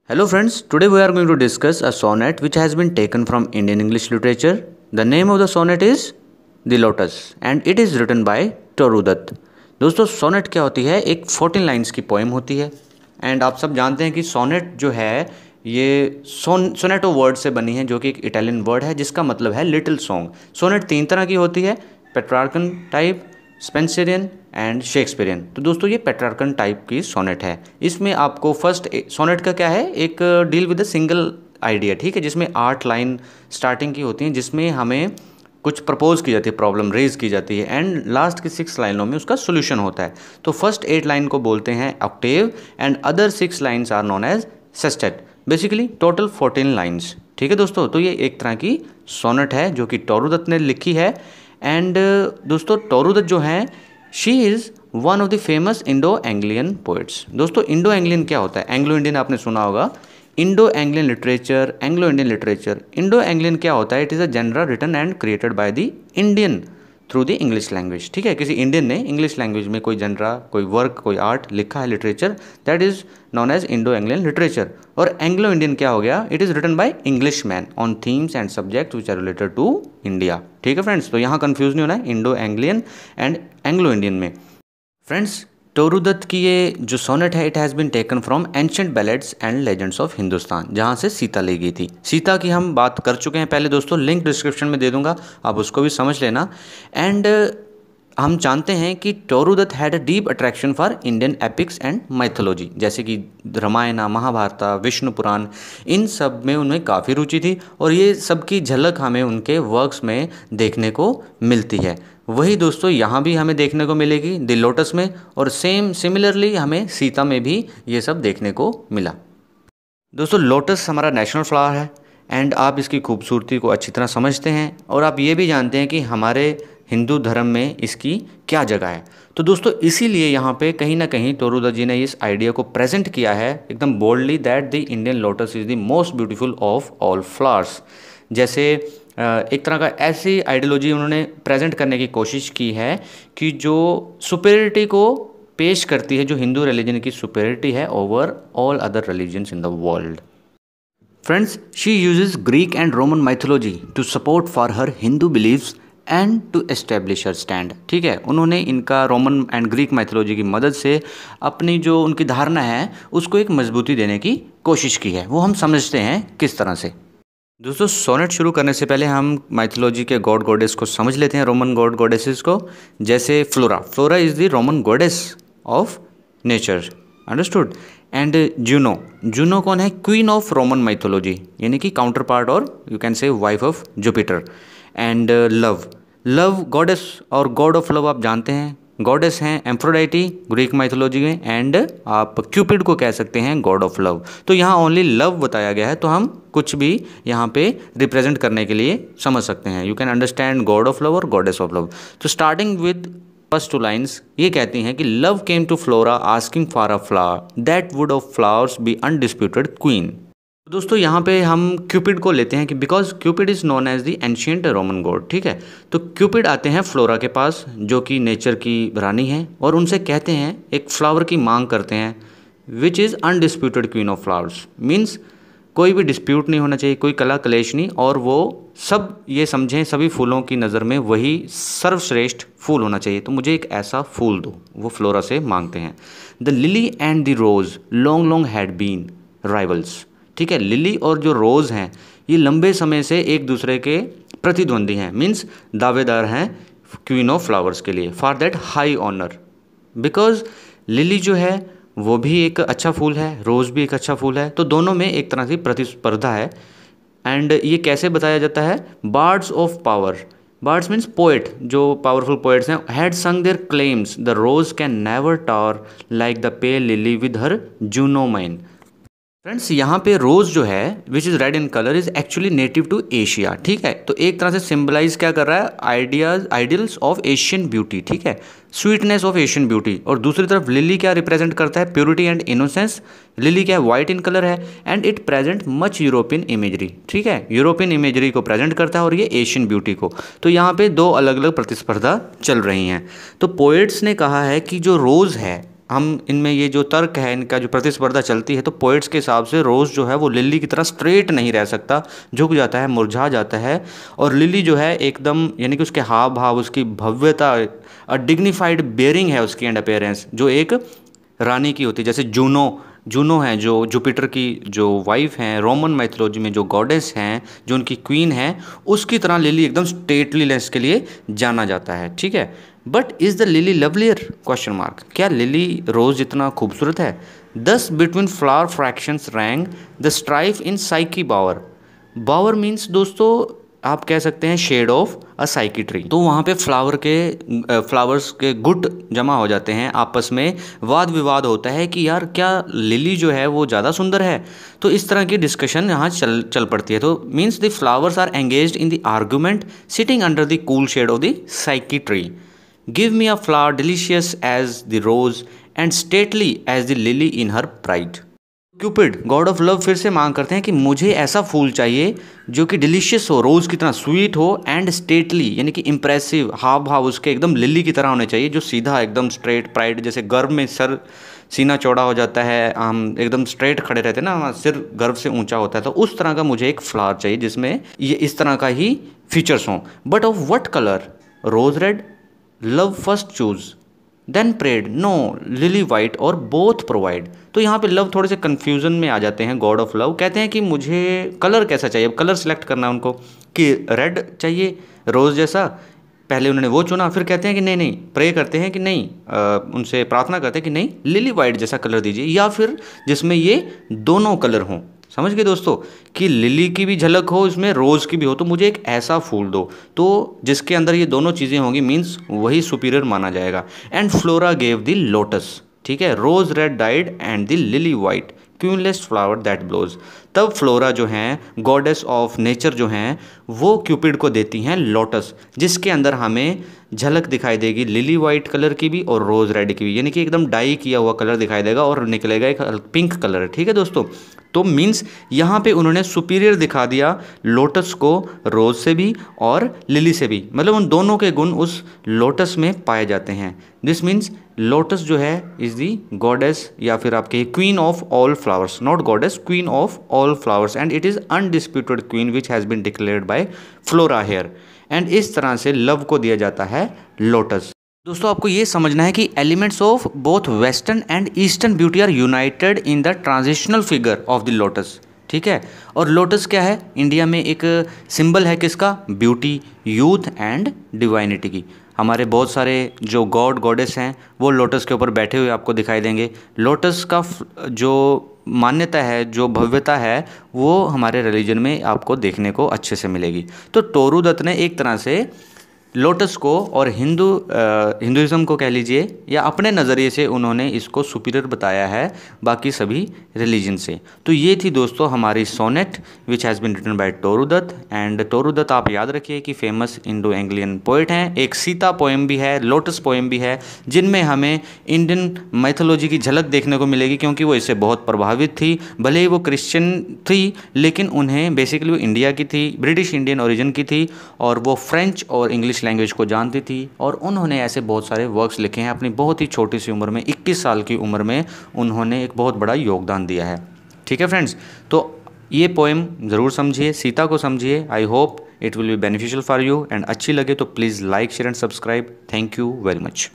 Hello friends, today we are going to discuss a sonnet which has been taken from Indian English literature. The name of the sonnet is The Lotus and it is written by Toru Dutt. दोस्तों सोनेट क्या होती है? एक 14 lines की poem होती है and आप सब जानते हैं कि सोनेट जो है ये सोनेटो वर्ड से बनी है जो कि एक इटालियन वर्ड है जिसका मतलब है लिटिल सॉन्ग। सोनेट 3 तरह की होती है, Petrarchan type, Spenserian and Shakespearean. तो दोस्तों ये पेट्रार्कन टाइप की सोनेट है। इसमें आपको फर्स्ट सोनेट का क्या है, एक deal with a single idea, ठीक है, जिसमें 8 लाइन स्टार्टिंग की होती हैं जिसमें हमें कुछ प्रपोज की जाती है, प्रॉब्लम रेज की जाती है एंड लास्ट की 6 लाइनों में उसका सोल्यूशन होता है। तो फर्स्ट 8 लाइन को बोलते हैं octave and other 6 lines are known as sestet. Basically total 14 lines, ठीक है दोस्तों। तो ये एक तरह की सोनेट है जो कि टोरू दत्त ने लिखी है एंड दोस्तों टोरू दत्त जो हैं she is one of the famous Indo Anglian poets. दोस्तों इंडो एंग्लियन क्या होता है? एंग्लो इंडियन आपने सुना होगा, Indo Anglian literature, Anglo Indian literature. Indo Anglian क्या होता है? It is a general written and created by the Indian through the English language, ठीक है। किसी इंडियन ने इंग्लिश लैंग्वेज में कोई जनरा, कोई वर्क, कोई आर्ट लिखा है, literature, that is known as Indo Anglian literature. और एंग्लो इंडियन क्या हो गया? It is written by English man on themes and subject which are related to India, ठीक है फ्रेंड्स। तो यहाँ कन्फ्यूज नहीं होना है Indo Anglian and Anglo Indian में। फ्रेंड्स टोरू दत्त की ये जो सोनेट है it has been taken from ancient ballads and legends of Hindustan, जहाँ से सीता ली गई थी। सीता की हम बात कर चुके हैं पहले दोस्तों, लिंक डिस्क्रिप्शन में दे दूंगा, आप उसको भी समझ लेना। एंड हम जानते हैं कि Toru Dutt had a deep attraction for Indian epics and mythology, जैसे कि रामायण, महाभारत, विष्णु पुराण, इन सब में उनमें काफ़ी रुचि थी और ये सब की झलक हमें उनके वर्क्स में देखने को मिलती है। वही दोस्तों यहाँ भी हमें देखने को मिलेगी द लोटस में, और सिमिलरली हमें सीता में भी ये सब देखने को मिला। दोस्तों लोटस हमारा नेशनल फ्लावर है एंड आप इसकी खूबसूरती को अच्छी तरह समझते हैं और आप ये भी जानते हैं कि हमारे हिंदू धर्म में इसकी क्या जगह है। तो दोस्तों इसीलिए यहाँ पे कहीं ना कहीं टोरू दत्त जी ने इस आइडिया को प्रेजेंट किया है एकदम boldly that the Indian lotus is the most beautiful of all flowers. जैसे एक तरह का ऐसी आइडियोलॉजी उन्होंने प्रेजेंट करने की कोशिश की है कि जो सुपेरिटी को पेश करती है, जो हिंदू रिलीजन की सुपेरिटी है over all other religions in the world. Friends she uses Greek and Roman mythology to support for her Hindu believes and to establish her stand, ठीक है। उन्होंने इनका रोमन एंड ग्रीक माइथोलॉजी की मदद से अपनी जो उनकी धारणा है उसको एक मजबूती देने की कोशिश की है। वो हम समझते हैं किस तरह से। दोस्तों सोनेट शुरू करने से पहले हम माइथोलॉजी के गॉड गॉडेस को समझ लेते हैं, रोमन गॉड गॉडेसेस को। जैसे flora, flora is the Roman goddess of nature, understood. And Juno, Juno कौन है? क्वीन ऑफ रोमन माइथोलॉजी, यानी कि काउंटर पार्ट और you can say wife of Jupiter. And love, love goddess और God of love आप जानते हैं, goddess हैं एम्फ्रोडाइटी ग्रीक माइथोलॉजी में, एंड आप क्यूपिड को कह सकते हैं गॉड ऑफ लव। तो यहाँ ओनली लव बताया गया है, तो हम कुछ भी यहाँ पे रिप्रेजेंट करने के लिए समझ सकते हैं। You can understand god of love और गॉडेस ऑफ लव। तो स्टार्टिंग विद फर्स्ट 2 लाइन्स ये कहती हैं कि love came to Flora asking for a flower that would of flowers be undisputed queen. दोस्तों यहाँ पे हम क्यूपिड को लेते हैं कि because Cupid is known as the ancient Roman god, ठीक है। तो क्यूपिड आते हैं फ्लोरा के पास जो कि नेचर की रानी है और उनसे कहते हैं, एक फ्लावर की मांग करते हैं which is undisputed queen of flowers, means कोई भी डिस्प्यूट नहीं होना चाहिए, कोई कला कलेश नहीं, और वो सब ये समझें सभी फूलों की नज़र में वही सर्वश्रेष्ठ फूल होना चाहिए। तो मुझे एक ऐसा फूल दो, वो फ्लोरा से मांगते हैं। The lily and the rose long long had been rivals, ठीक है। लिली और जो रोज़ हैं ये लंबे समय से एक दूसरे के प्रतिद्वंदी हैं, मीन्स दावेदार हैं क्वीन ऑफ फ्लावर्स के लिए, for that high honour. Because lily जो है वो भी एक अच्छा फूल है, रोज़ भी एक अच्छा फूल है, तो दोनों में एक तरह की प्रतिस्पर्धा है। एंड ये कैसे बताया जाता है? Bards of power, bards means poet, जो पावरफुल पोएट्स हैं, had sung their claims the rose can never tower like the pale lily with her Juno mien. Friends यहाँ पे रोज़ जो है which is red in colour is actually native to Asia, ठीक है। तो एक तरह से सिम्बलाइज क्या कर रहा है? आइडियल्स ऑफ एशियन ब्यूटी, ठीक है, स्वीटनेस ऑफ एशियन ब्यूटी। और दूसरी तरफ लिली क्या रिप्रेजेंट करता है? Purity and innocence. लिली क्या है? वाइट इन कलर है and it present much European imagery, ठीक है, यूरोपियन इमेजरी को प्रेजेंट करता है और ये एशियन ब्यूटी को। तो यहाँ पे 2 अलग अलग प्रतिस्पर्धा चल रही हैं। तो पोएट्स ने कहा है कि जो रोज़ है हम इनमें ये जो तर्क है, इनका जो प्रतिस्पर्धा चलती है, तो पोइट्स के हिसाब से रोज़ जो है वो लिली की तरह स्ट्रेट नहीं रह सकता, झुक जाता है, मुरझा जाता है। और लिली जो है एकदम, यानी कि उसके हाव भाव, उसकी भव्यता, डिग्निफाइड बेयरिंग है उसकी एंड अपेयरेंस, जो एक रानी की होती है। जैसे जूनो है जो जुपिटर की जो वाइफ हैं, रोमन माइथोलॉजी में जो गॉडेस हैं, जो उनकी क्वीन है, उसकी तरह लिली एकदम स्टेटलीनेस के लिए जाना जाता है। ठीक है, but is the lily lovelier question mark, क्या लिली रोज़ जितना खूबसूरत है? Thus between flower fractions rang the strife in Psyche bower. Bower means दोस्तों आप कह सकते हैं shade of a Psyche tree. तो वहाँ पे फ्लावर्स के गुट जमा हो जाते हैं, आपस में वाद विवाद होता है कि यार क्या लिली जो है वो ज़्यादा सुंदर है। तो इस तरह की डिस्कशन यहाँ चल पड़ती है। तो means the flowers are engaged in the argument sitting under the cool shade of the Psyche tree. Give me a flower delicious as the rose and stately as the lily in her pride. Cupid god of love फिर से मांग करते हैं कि मुझे ऐसा फूल चाहिए जो कि डिलीशियस हो, रोज़ की तरह स्वीट हो, एंड स्टेटली यानी कि इंप्रेसिव, हाव भाव उसके एकदम लिली की तरह होने चाहिए, जो सीधा एकदम स्ट्रेट, प्राइड जैसे गर्व में सर सीना चौड़ा हो जाता है, हम एकदम स्ट्रेट खड़े रहते हैं ना, हमारा सिर गर्व से ऊंचा होता है। तो उस तरह का मुझे एक फ्लावर चाहिए जिसमें ये इस तरह का ही फीचर्स हों। But of what colour? Rose red, love first choose then prayed, no lily white और बोथ प्रोवाइड। तो यहाँ पे लव थोड़े से कन्फ्यूजन में आ जाते हैं। गॉड ऑफ लव कहते हैं कि मुझे कलर कैसा चाहिए, अब कलर सिलेक्ट करना है उनको कि रेड चाहिए रोज़ जैसा। पहले उन्होंने वो चुना, फिर कहते हैं कि नहीं नहीं, प्रे करते हैं कि नहीं, उनसे प्रार्थना करते हैं कि नहीं लिली वाइट जैसा कलर दीजिए, या फिर जिसमें ये दोनों कलर हों। समझ गए दोस्तों कि लिली की भी झलक हो इसमें, रोज़ की भी हो, तो मुझे एक ऐसा फूल दो तो जिसके अंदर ये दोनों चीज़ें होंगी, मीन्स वही सुपीरियर माना जाएगा। And Flora gave the lotus, ठीक है, rose red dyed and the lily white queenless flower that blows. तब फ्लोरा जो हैं, गॉडेस ऑफ नेचर जो हैं, वो क्यूपिड को देती हैं लोटस, जिसके अंदर हमें झलक दिखाई देगी लिली वाइट कलर की भी और रोज़ रेड की भी, यानी कि एकदम डाई किया हुआ कलर दिखाई देगा और निकलेगा एक पिंक कलर। ठीक है दोस्तों, तो मीन्स यहाँ पे उन्होंने सुपीरियर दिखा दिया लोटस को रोज़ से भी और लिली से भी, मतलब उन दोनों के गुण उस लोटस में पाए जाते हैं। दिस मीन्स लोटस जो है इज़ दी गॉडेस, या फिर आपके queen of all flowers, not goddess, queen of all flowers, and it is undisputed queen which has been declared by Flora here. And इस तरह से लव को दिया जाता है लोटस। दोस्तों आपको ये समझना है कि elements of both western and eastern beauty are united in the transitional figure of the lotus. ठीक है, और लोटस क्या है? इंडिया में एक सिंबल है किसका? ब्यूटी, यूथ एंड डिवाइनिटी की। हमारे बहुत सारे जो गॉड गॉडेस हैं वो लोटस के ऊपर बैठे हुए आपको दिखाई देंगे। लोटस का जो मान्यता है, जो भव्यता है, वो हमारे रिलीजन में आपको देखने को अच्छे से मिलेगी। तो टोरू दत्त ने एक तरह से लोटस को और हिंदुइज़्म को कह लीजिए, या अपने नज़रिए से उन्होंने इसको सुपीरियर बताया है बाकी सभी रिलीजन से। तो ये थी दोस्तों हमारी sonnet which has been written by Toru Dutt. And Toru Dutt आप याद रखिए कि फेमस इंडो एंग्लियन पोइट हैं। एक सीता पोएम भी है, लोटस पोएम भी है, जिनमें हमें इंडियन माइथोलॉजी की झलक देखने को मिलेगी, क्योंकि वो इससे बहुत प्रभावित थी। भले ही वो क्रिश्चियन थी, लेकिन उन्हें बेसिकली वो इंडिया की थी, ब्रिटिश इंडियन ओरिजिन की थी, और वो फ्रेंच और इंग्लिश लैंग्वेज को जानती थी। और उन्होंने ऐसे बहुत सारे वर्क्स लिखे हैं। अपनी बहुत ही छोटी सी उम्र में, 21 साल की उम्र में, उन्होंने एक बहुत बड़ा योगदान दिया है। ठीक है फ्रेंड्स, तो ये पोएम ज़रूर समझिए, सीता को समझिए। I hope it will be beneficial for you, and अच्छी लगे तो please like, share and subscribe. Thank you very much.